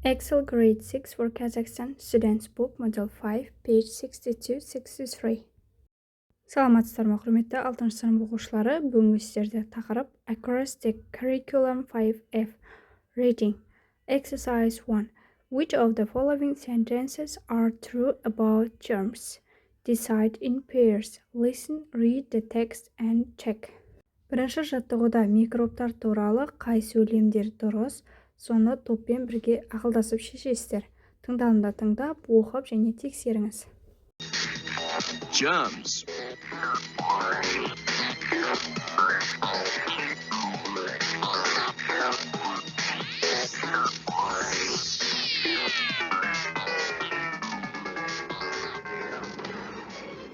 Excel Grade 6 for Kazakhstan Students Book Model 5, page 62-63. Саламатсыздар ма, құрметті 6 сынып оқушылары. Бүгінгі сіздерде тақырып Across the Curriculum 5F. Reading. Exercise 1. Which of the following sentences are true about germs? Decide in pairs. Listen, read the text and check. Бірінші жаттығуда микробтар туралы қай сөйлемдер дұрыс, соны топпен бірге ақылдасып шешесіздер. Тыңдалымда тыңдап, оқып және тексеріңіз. Germs.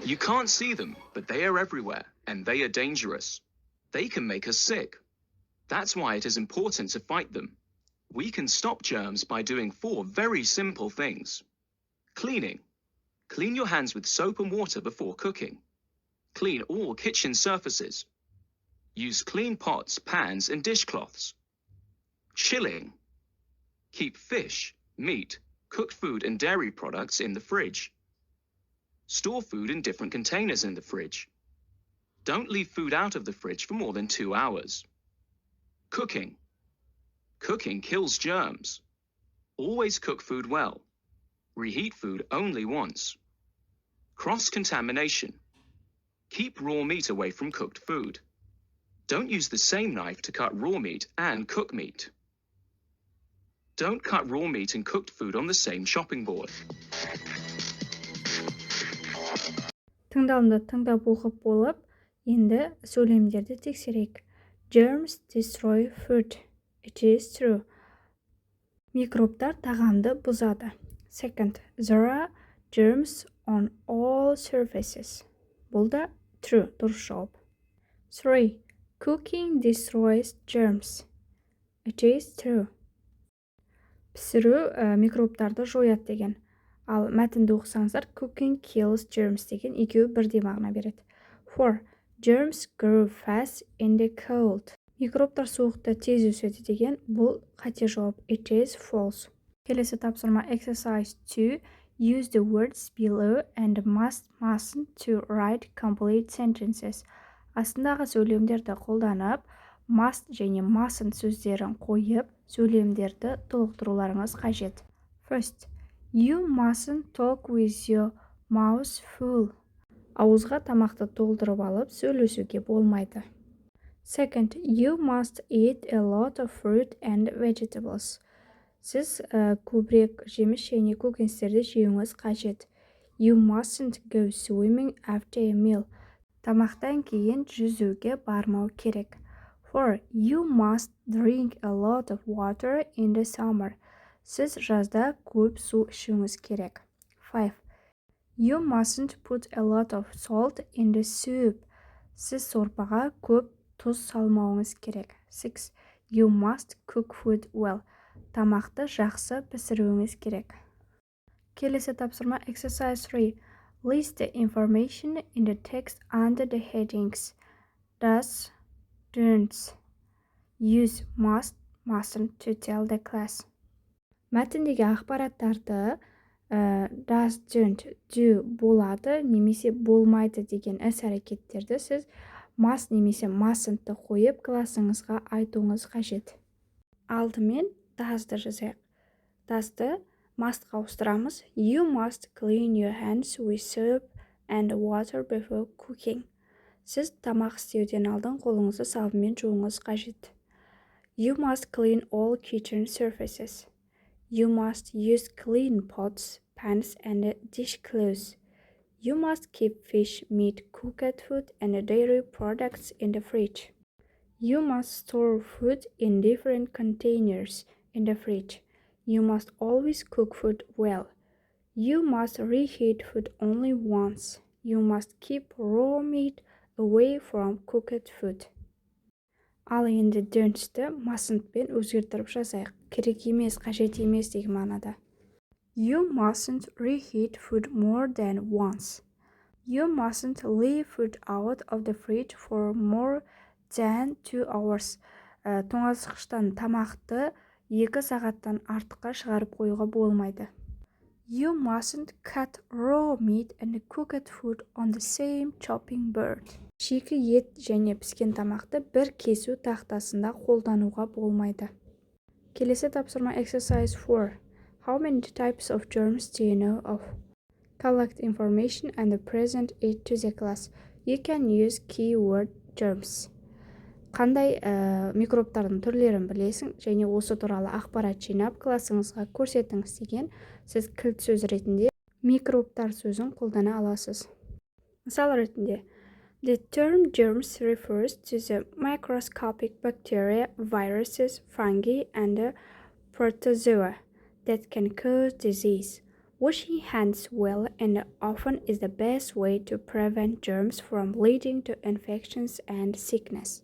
You can't see them, but they are everywhere, and they are dangerous. They can make us sick. That's why it is important to fight them. We can stop germs by doing 4 very simple things. Cleaning. Clean your hands with soap and water before cooking. Clean all kitchen surfaces. Use clean pots, pans, and dishcloths. Chilling. Keep fish, meat, cooked food, and dairy products in the fridge. Store food in different containers in the fridge. Don't leave food out of the fridge for more than 2 hours. Cooking. Cooking kills germs. Always cook food well. Reheat food only once. Cross-contamination. Keep raw meat away from cooked food. Don't use the same knife to cut raw meat and cook meat. Don't cut raw meat and cooked food on the same chopping board. Тыңдалымды тыңдап оқып болып, енді сөйлемдерді тексерейік. Germs destroy food. It is true. Микробтар тағамды бұзады. Second, there are germs on all surfaces. Бұл да true, дұрыс жауап. 3. Cooking destroys germs. It is true. Пісіру микробтарды жояды деген. Ал мәтінді оқысаңыздар, cooking kills germs деген екеуі бірдей мағына береді. 4. Germs grow fast in the cold. Микробтар суықта тез өседі деген, бұл қате жауап. It is false. Келесі тапсырма exercise 2. Use the words below and mustn't to write complete sentences. Астындағы сөйлемдерді қолданып, must және mustn't сөздерін қойып, сөйлемдерді толықтыруларыңыз қажет. First, you mustn't talk with your mouth full. Ауызға тамақты толтырып алып, сөйлесуге болмайды. Second, you must eat a lot of fruit and vegetables. Сіз көбірек жеміс және көкөністерді жеуіңіз қажет. You mustn't go swimming after a meal. Тамақтан кейін жүзуге бармау керек. 4. You must drink a lot of water in the summer. Сіз жазда көп су ішуіңіз керек. 5. You mustn't put a lot of salt in the soup. Сіз сорпаға көп тұз салмауыңыз керек. 6. You must cook food well. Тамақты жақсы пісіруіңіз керек. Келесі тапсырма exercise 3. List the information in the text under the headings. Does, don'ts. Use must, mustn't to tell the class. Мәтіндегі ақпараттарды does, don't, do болады немесе болмайды деген іс-әрекеттерді сіз must немесе mustn'тты қойып классыңызға айтуыңыз қажет. Алдымен does'ды жазайық. Does'ды must'қа ауыстырамыз. You must clean your hands with soap and water before cooking. Сіз тамақ істеуден алдын қолыңызды сабынмен жууыңыз қажет. You must clean all kitchen surfaces. You must use clean pots, pans, and dishcloths. You must keep fish, meat, cooked food, and dairy products in the fridge. You must store food in different containers in the fridge. You must always cook food well. You must reheat food only once. You must keep raw meat away from cooked food. Ал енді don't'ті mustn'тпен өзгертіріп жазайық. Керек емес, қажет емес деген мағынада. You mustn't reheat food more than once. You mustn't leave food out of the fridge for more than 2 hours. Тоңазытқыштан тамақты 2 сағаттан артыққа шығарып қоюға болмайды. You mustn't cut raw meat and cooked food on the same chopping board. Шикі ет және піскен тамақты бір кесу тақтасында қолдануға болмайды. Келесі тапсырма exercise 4. How many types of germs do you know of? Collect information and present it to the class. You can use keyword germs. Қандай микробтардың түрлерін білесің және осы туралы ақпарат жинап классыңызға көрсетіңіз деген сіз кілт сөз ретінде микробтар сөзін қолдана аласыз. Мысал ретінде, The term germs refers to the microscopic bacteria, viruses, fungi, and protozoa that can cause disease. Washing hands well and often is the best way to prevent germs from leading to infections and sickness.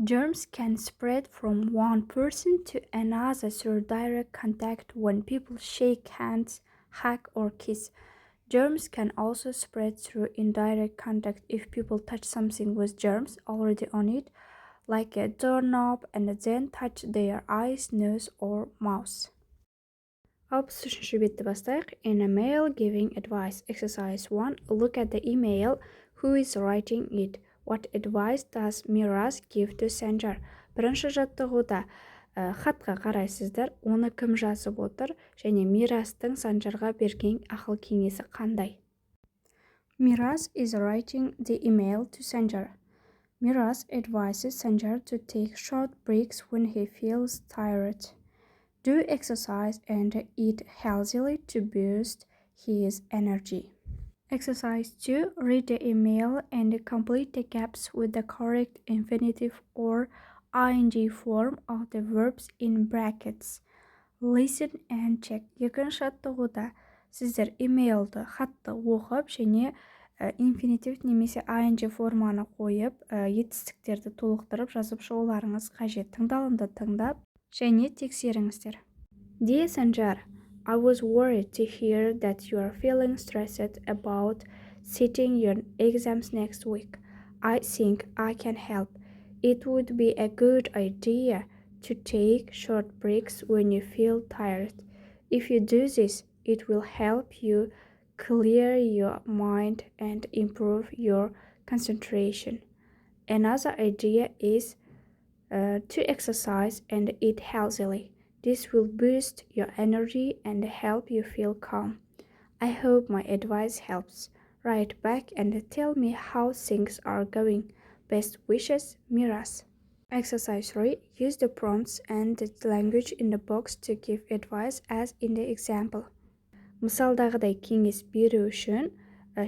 Germs can spread from one person to another through direct contact when people shake hands, hug, or kiss. Germs can also spread through indirect contact if people touch something with germs already on it, like a doorknob, and then touch their eyes, nose, or mouth. 63-ші бетті бастайық. In a mail giving advice. Exercise 1. Look at the email. Who is writing it? What advice does Miraz give to sender? Бірінші жаттығуда хатқа қарайсыздар, оны кім жазып отыр және Мирастың Санжарға берген ақыл кеңесі қандай? Miraz is writing the email to Sanjar. Miraz advises Sanjar to take short breaks when he feels tired. Do exercise and eat healthily to boost his energy. Exercise 2. Read the email and complete the gaps with the correct infinitive or ing form of the verbs in brackets. Listen and check. Екінші жаттығуда сіздер имейлді, хатты оқып және инфинитив немесе ing форманы қойып, етістіктерді толықтырып жазып шығуларыңыз қажет. Тыңдалымды тыңдап және тексеріңіздер. Dear Sanjar, I was worried to hear that you are feeling stressed about sitting your exams next week. I think I can help. It would be a good idea to take short breaks when you feel tired. If you do this, it will help you clear your mind and improve your concentration. Another idea is to exercise and eat healthily. This will boost your energy and help you feel calm. I hope my advice helps. Write back and tell me how things are going. Best wishes, Miraz. Exercise 3. Use the prompts and the language in the box to give advice as in the example. Мысалдағыдай кеңес беру үшін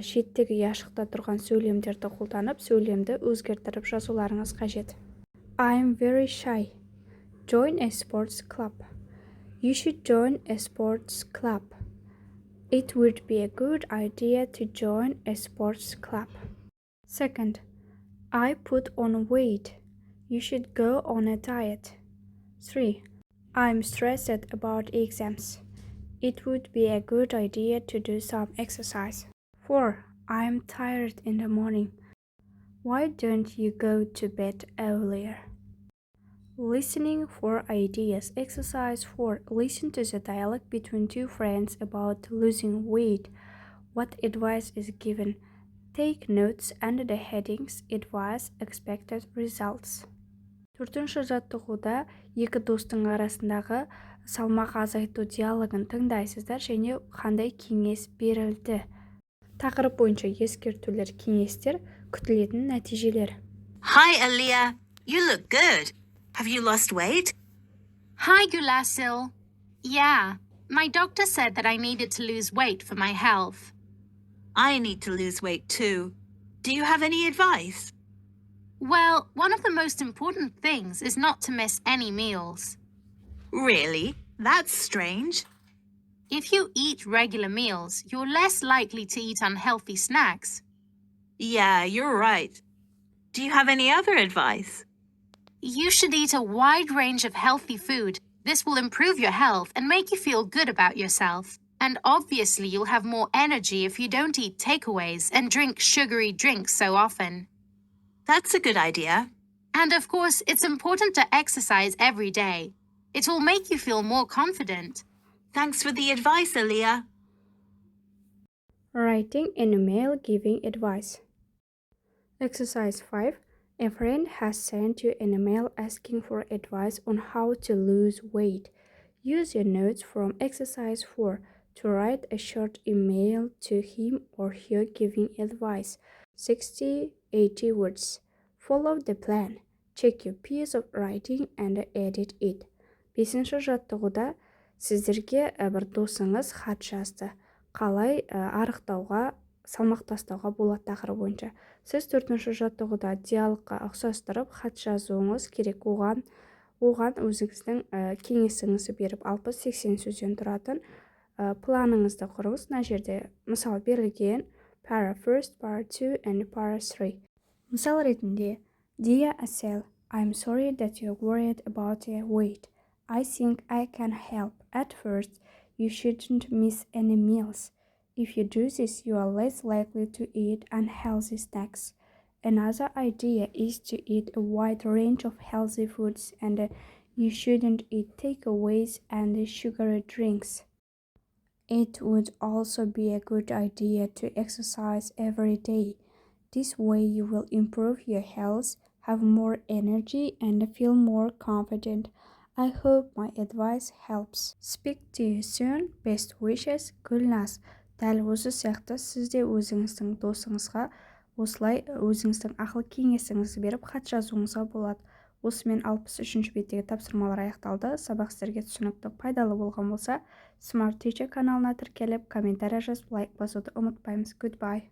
шеттегі яшықта тұрған сөйлемдерді қолданып, сөйлемді өзгертіріп жазуларыңыз қажет. I'm very shy. Join a sports club. You should join a sports club. It would be a good idea to join a sports club. Second, I put on weight. You should go on a diet. 3. I'm stressed about exams. It would be a good idea to do some exercise. 4. I'm tired in the morning. Why don't you go to bed earlier? Listening for ideas. Exercise 4. Listen to the dialogue between two friends about losing weight. What advice is given? Take notes under the headings Advice, Expected Results. 4-ші жаттығуда екі достың арасындағы салмақ азайту диалогын тыңдайсыздар және қандай кеңес берілді. Тақырып бойынша ескертулер, кеңестер, күтілетін нәтижелер. Hi, Aaliyah. You look good. Have you lost weight? Hi, Gulasil. Yeah, my doctor said that I needed to lose weight for my health. I need to lose weight too. Do you have any advice? Well, one of the most important things is not to miss any meals. Really? That's strange. If you eat regular meals, you're less likely to eat unhealthy snacks. Yeah, you're right. Do you have any other advice? You should eat a wide range of healthy food. This will improve your health and make you feel good about yourself. And obviously, you'll have more energy if you don't eat takeaways and drink sugary drinks so often. That's a good idea. And of course, it's important to exercise every day. It will make you feel more confident. Thanks for the advice, Aaliyah. Writing an email giving advice. Exercise 5. A friend has sent you an email asking for advice on how to lose weight. Use your notes from exercise 4 to write a short email to him or her giving advice. 60-80 words. Follow the plan. Check your piece of writing and edit it. 5-ші жаттығуда сіздерге бір досыңыз хат жазды. Қалай арықтауға, салмақ тастауға болады тақырыбы бойынша. Сіз 4-ші жаттығуда диалогқа ұқсастырып хат жазуыңыз керек. Оған өзіңіздің кеңесіңізді беріп 60-80 сөзден тұратын планыңызды құрыңыз. Мына жерде мысал берілген para 1, para 2 and para 3. Мысал ретінде Dear Asel, I'm sorry that you're worried about your weight. I think I can help. At first, you shouldn't miss any meals. If you do this, you are less likely to eat unhealthy snacks. Another idea is to eat a wide range of healthy foods, and you shouldn't eat takeaways and sugary drinks. It would also be a good idea to exercise every day. This way you will improve your health, have more energy, and feel more confident. I hope my advice helps. Speak to you soon. Best wishes, Gulnaz. Дәл осы сияқты сіз де өзіңіздің досыңызға осылай өзіңіздің ақыл кеңесіңізді беріп хат жазуыңызға болады. Осымен 63-ші беттегі тапсырмалар аяқталды. Сабақ сіздерге түсінікті, пайдалы болған болса, Smart Teacher каналына тіркеліп, комментарий жазып, лайк басуды ұмытпаймыз. Goodbye.